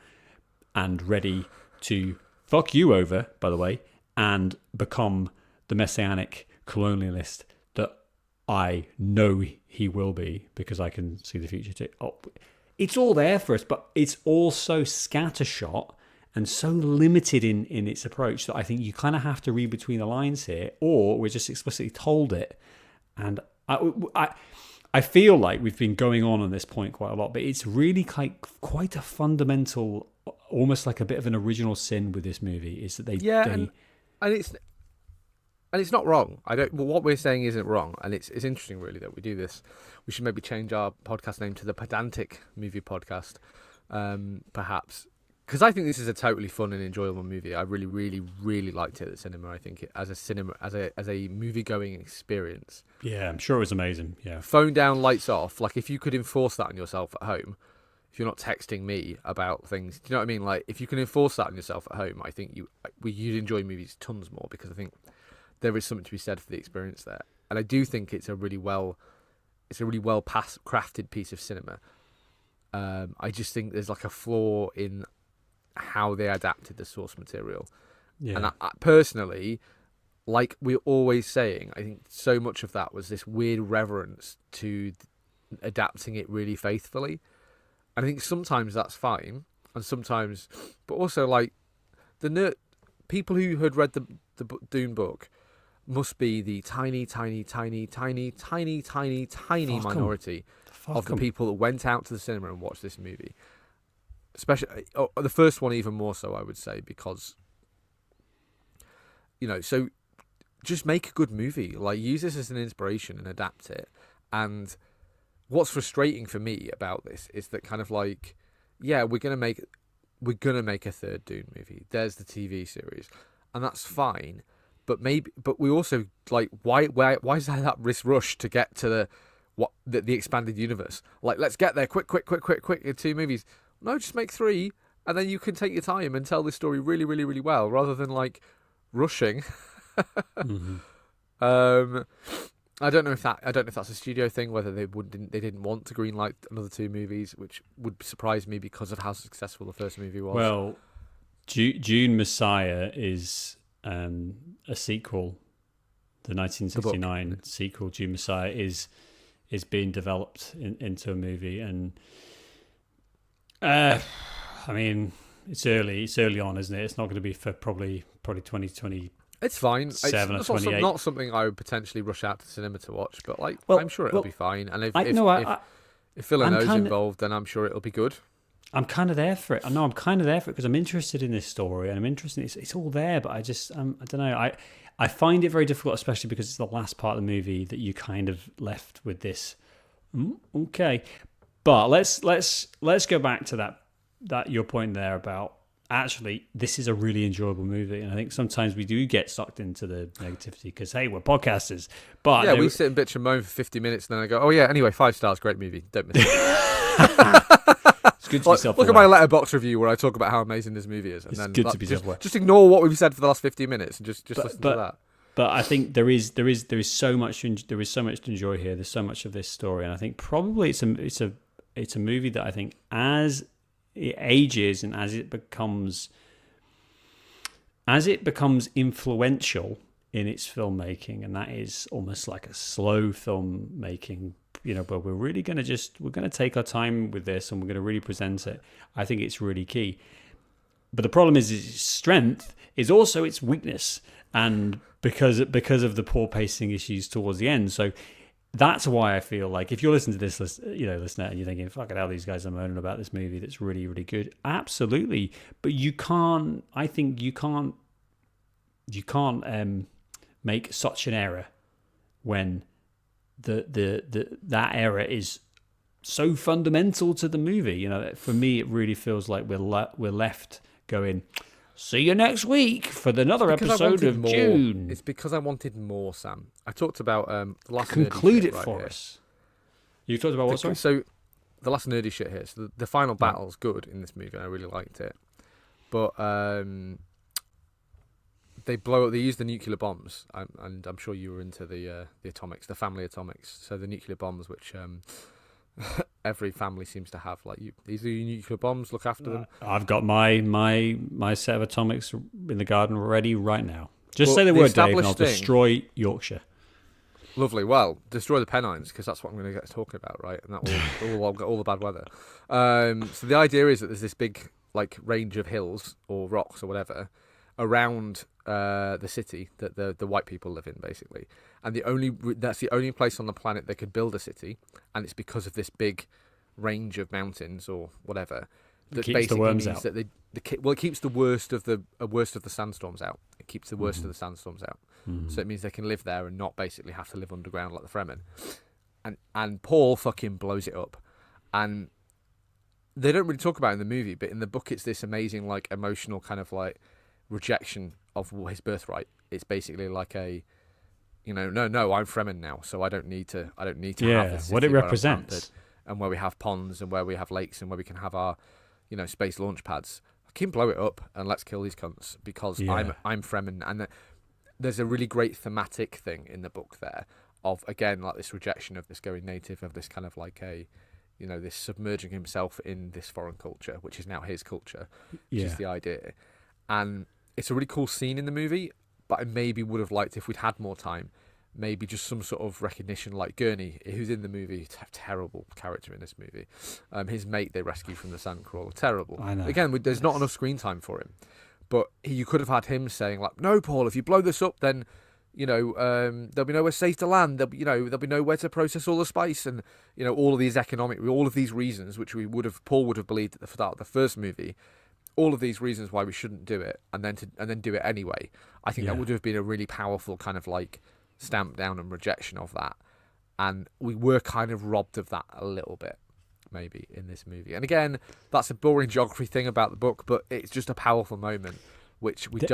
and ready to fuck you over, by the way, and become the messianic colonialist that I know he will be, because I can see the future too. Oh, it's all there for us, but it's all so scattershot and so limited in its approach that I think you kind of have to read between the lines here, or we're just explicitly told it. And I feel like we've been going on this point quite a lot, but it's really quite a fundamental, almost like a bit of an original sin with this movie, is that they and it's and it's not wrong. I don't. Well, what we're saying isn't wrong, and it's interesting really that we do this. We should maybe change our podcast name to the Pedantic Movie Podcast, perhaps, because I think this is a totally fun and enjoyable movie. I really, really, really liked it at the cinema. I think it as a movie going experience. Yeah, I'm sure it was amazing. Yeah, phone down, lights off. Like if you could enforce that on yourself at home, if you're not texting me about things, do you know what I mean? Like if you can enforce that on yourself at home, I think you'd enjoy movies tons more, because I think there is something to be said for the experience there. And I do think it's a really well crafted piece of cinema. I just think there's like a flaw in how they adapted the source material. Yeah. And I personally, like we're always saying, I think so much of that was this weird reverence to adapting it really faithfully. And I think sometimes that's fine, and sometimes, but also like people who had read the Dune book must be the tiny minority of the people that went out to the cinema and watched this movie. Especially the first one, even more so, I would say, because so just make a good movie. Like use this as an inspiration and adapt it. And what's frustrating for me about this is that kind of like, yeah, we're gonna make a third Dune movie. There's the TV series, and that's fine. But we also like why is there this rush to get to the expanded universe? Like let's get there quick in 2 movies. No, just make 3, and then you can take your time and tell this story really, really, really well, rather than like rushing. Mm-hmm. I don't know if that's a studio thing, whether they didn't want to greenlight another 2 movies, which would surprise me because of how successful the first movie was. Well, Dune Messiah is a sequel. The 1969 sequel, Dune Messiah, is being developed into a movie, and I mean it's early on, isn't it? It's not going to be for probably 2020. It's fine. It's not something I would potentially rush out to the cinema to watch, but I'm sure it'll be fine. And if Villeneuve's involved, then I'm sure it'll be good. I'm kind of there for it. I know I'm kind of there for it because I'm interested in this story, and I'm interested. It's all there, but I just I don't know. I find it very difficult, especially because it's the last part of the movie that you kind of left with this. Okay, but let's go back to that your point there about actually this is a really enjoyable movie, and I think sometimes we do get sucked into the negativity because hey, we're podcasters. But yeah, we sit and bitch and moan for 50 minutes, and then I go, oh yeah, anyway, 5 stars, great movie, don't miss it. It's good to be self-aware. Look at my letterbox review where I talk about how amazing this movie is, and then good to be self-aware. Just ignore what we've said for the last 50 minutes and just listen to that. But I think there is so much to enjoy here. There's so much of this story, and I think probably it's a movie that I think as it ages and as it becomes influential in its filmmaking, and that is almost like a slow filmmaking, but we're really going to take our time with this, and we're going to really present it. I think it's really key. But the problem is its strength is also its weakness, and because of the poor pacing issues towards the end. So that's why I feel like if you're listening to this, listener, and you're thinking, "Fucking hell, these guys are moaning about this movie that's really, really good." Absolutely, but you can't. I think you can't make such an error when that error is so fundamental to the movie. For me, it really feels like we're left going, see you next week for another episode of Dune. It's because I wanted more, Sam. I talked about the last conclude nerdy it shit for right us. You talked about what? Sorry? So the last nerdy shit here. So the final battle's good in this movie. I really liked it, but they use the nuclear bombs, and I'm sure you were into the atomics, the family atomics. So the nuclear bombs, which every family seems to have. Like these are your nuclear bombs. Look after them. I've got my set of atomics in the garden ready right now. Just say the word, Dave, and I'll destroy Yorkshire. Lovely. Well, destroy the Pennines, because that's what I'm going to get talking about, right? And that will get all the bad weather. So the idea is that there's this big range of hills or rocks or whatever around the city that the white people live in, basically, and that's the only place on the planet they could build a city, and it's because of this big range of mountains or whatever that keeps the worms out. That it keeps the worst of the sandstorms out It keeps the worst of the sandstorms out. So it means they can live there and not basically have to live underground like the Fremen. And Paul fucking blows it up. And they don't really talk about it in the movie, but in the book it's this amazing, like, emotional kind of, like, rejection of his birthright. It's basically like a, you know, no, I'm Fremen now, so I don't need to have this what it represents. And where we have ponds and where we have lakes and where we can have our, you know, space launch pads. I can blow it up and let's kill these cunts because I'm Fremen. And there's a really great thematic thing in the book there of, again, like this rejection of this going native, of this kind of like a, you know, this submerging himself in this foreign culture, which is now his culture, which is the idea. And it's a really cool scene in the movie, but I maybe would have liked, if we'd had more time, maybe just some sort of recognition, like Gurney, who's in the movie, terrible character in this movie. His mate they rescue from the sandcrawler, terrible. I know. Again, there's not enough screen time for him, but you could have had him saying like, "No, Paul, if you blow this up, then you know there'll be nowhere safe to land. There'll be nowhere to process all the spice, and you know all of these reasons, which Paul would have believed at the start of the first movie." All of these reasons why we shouldn't do it, and then do it anyway. I think that would have been a really powerful kind of like stamp down and rejection of that, and we were kind of robbed of that a little bit, maybe in this movie. And again, that's a boring geography thing about the book, but it's just a powerful moment, which it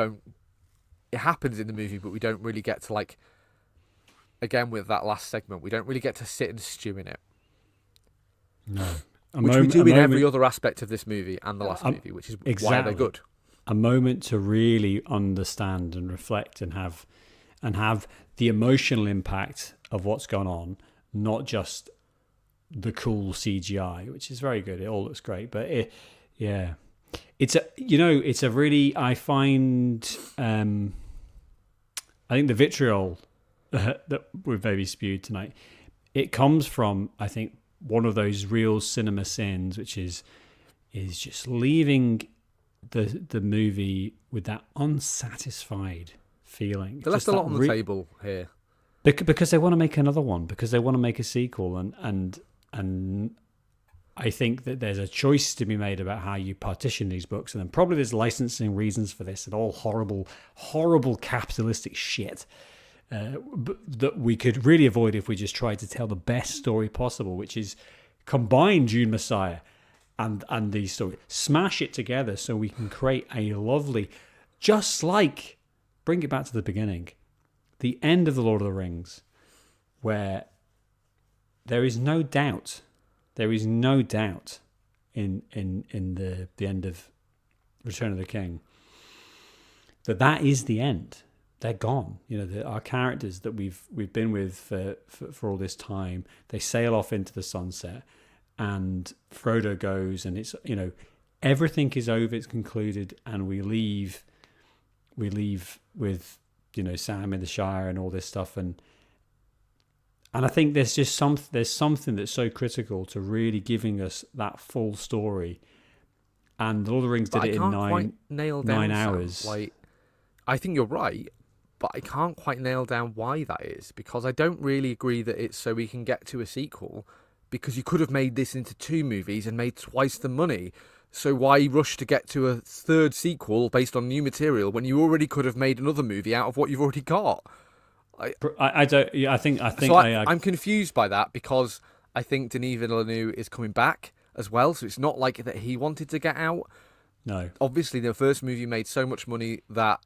happens in the movie, but we don't really get to, like, again with that last segment, we don't really get to sit and stew in it. No. We do in every other aspect of this movie and the last movie, which is why they're good. A moment to really understand and reflect and have the emotional impact of what's gone on, not just the cool CGI, which is very good. It all looks great, but it's a really, I find, I think the vitriol that we've maybe spewed tonight, it comes from, I think, one of those real cinema sins, which is just leaving the movie with that unsatisfied feeling. They left a lot on the table here because they want to make another one, because they want to make a sequel, and I think that there's a choice to be made about how you partition these books, and then probably there's licensing reasons for this and all horrible capitalistic shit. That we could really avoid if we just tried to tell the best story possible, which is combine Dune Messiah and these stories, smash it together so we can create a lovely, just like, bring it back to the beginning, the end of The Lord of the Rings, where there is no doubt in the end of Return of the King that is the end. They're gone. You know, our characters that we've been with for all this time, they sail off into the sunset, and Frodo goes, and it's, you know, everything is over, it's concluded, and we leave with, you know, Sam in the Shire and all this stuff, and I think there's just something that's so critical to really giving us that full story, and The Lord of the Rings did it in 9 hours. Like, I think you're right. But I can't quite nail down why that is, because I don't really agree that it's so we can get to a sequel, because you could have made this into 2 movies and made twice the money. So why rush to get to a 3rd sequel based on new material when you already could have made another movie out of what you've already got? I'm confused by that, because I think Denis Villeneuve is coming back as well, so it's not like that he wanted to get out. No. Obviously, the first movie made so much money that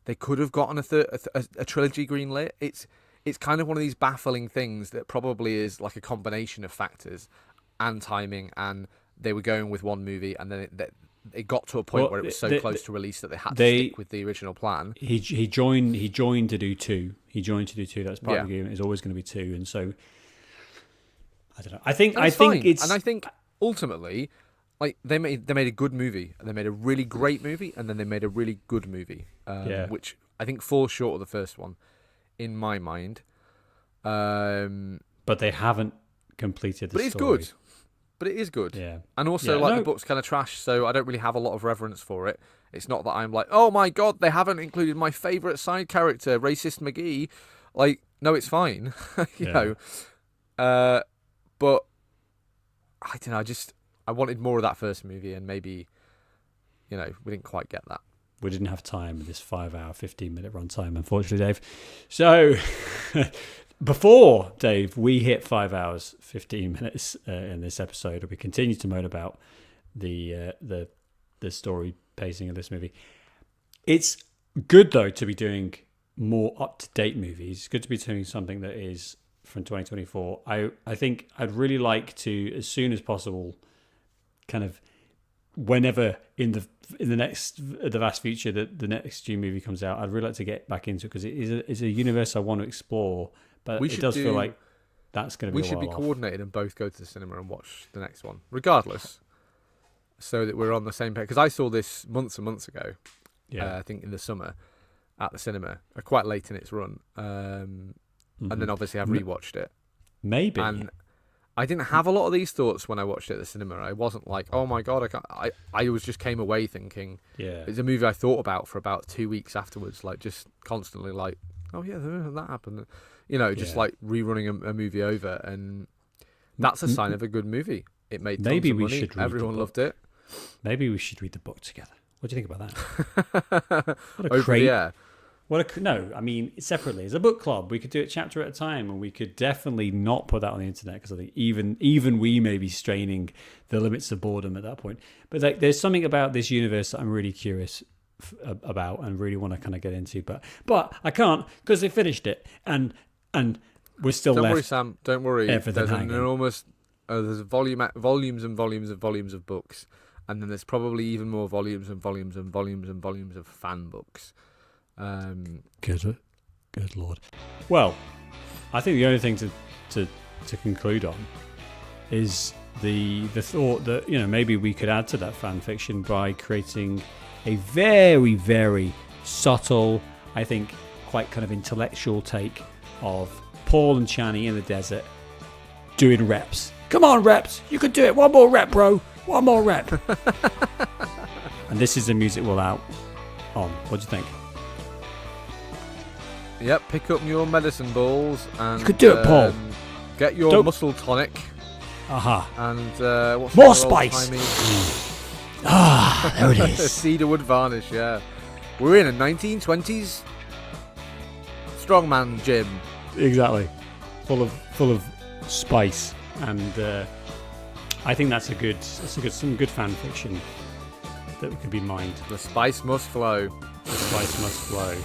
they could have gotten a trilogy greenlit. It's kind of one of these baffling things that probably is like a combination of factors and timing, and they were going with one movie, and then it got to a point where it was so close to release that they had to stick with the original plan. He joined to do 2. He joined to do 2. That's part of the agreement. It's always going to be 2, and so I don't know. I think it's, and I think ultimately, like, they made a good movie, and they made a really great movie, and then they made a really good movie, which I think falls short of the first one, in my mind. But they haven't completed the story. But it is good. Yeah. And also, the book's kind of trash, so I don't really have a lot of reverence for it. It's not that I'm like, oh my god, they haven't included my favourite side character, Racist McGee. Like, no, it's fine. you know. But I don't know, I wanted more of that first movie, and maybe, you know, we didn't quite get that. we didn't have time with this 5 hour, 15-minute runtime, unfortunately, Dave. So before, Dave, we hit 5 hours, 15 minutes in this episode, we continue to moan about the story pacing of this movie. It's good, though, to be doing more up-to-date movies. It's good to be doing something that is from 2024. I think I'd really like to, as soon as possible, kind of whenever in the vast future that the next Dune movie comes out, I'd really like to get back into it, because it's a universe I want to explore, but it does feel like that's going to be we should be coordinated and both go to the cinema and watch the next one regardless, so that we're on the same page, because I saw this months and months ago, I think in the summer at the cinema, quite late in its run, and then obviously I've rewatched it maybe, and I didn't have a lot of these thoughts when I watched it at the cinema. I wasn't like, oh my God, I just came away thinking, it's a movie I thought about for about 2 weeks afterwards, like just constantly like, oh yeah, that happened. Just like rerunning a movie over, and that's a sign of a good movie. It made tons of money. Everyone loved it. Maybe we should read the book together. What do you think about that? What a great... Yeah. No, I mean, separately. As a book club, we could do it chapter at a time, and we could definitely not put that on the internet, because I think even we may be straining the limits of boredom at that point. But like, there's something about this universe that I'm really curious about and really want to kind of get into. But I can't, because they finished it, and we're still left. Don't worry, Sam. Don't worry. There's an enormous... there's volumes and volumes and volumes of books, and then there's probably even more volumes and volumes and volumes and volumes of fan books. Good Lord. Well, I think the only thing to conclude on is the thought that maybe we could add to that fan fiction by creating a very, very subtle, I think quite kind of intellectual take of Paul and Chani in the desert doing reps. Come on, reps, you can do it. One more rep, bro. One more rep. And this is the music we'll out on. What do you think? Yep, pick up your medicine balls and you could do it, Paul. Get your muscle tonic. And what's more spice. There it is. Cedarwood varnish. Yeah, we're in a 1920s strongman gym. Exactly, full of spice, and I think that's some good fan fiction that could be mined. The spice must flow. The spice must flow.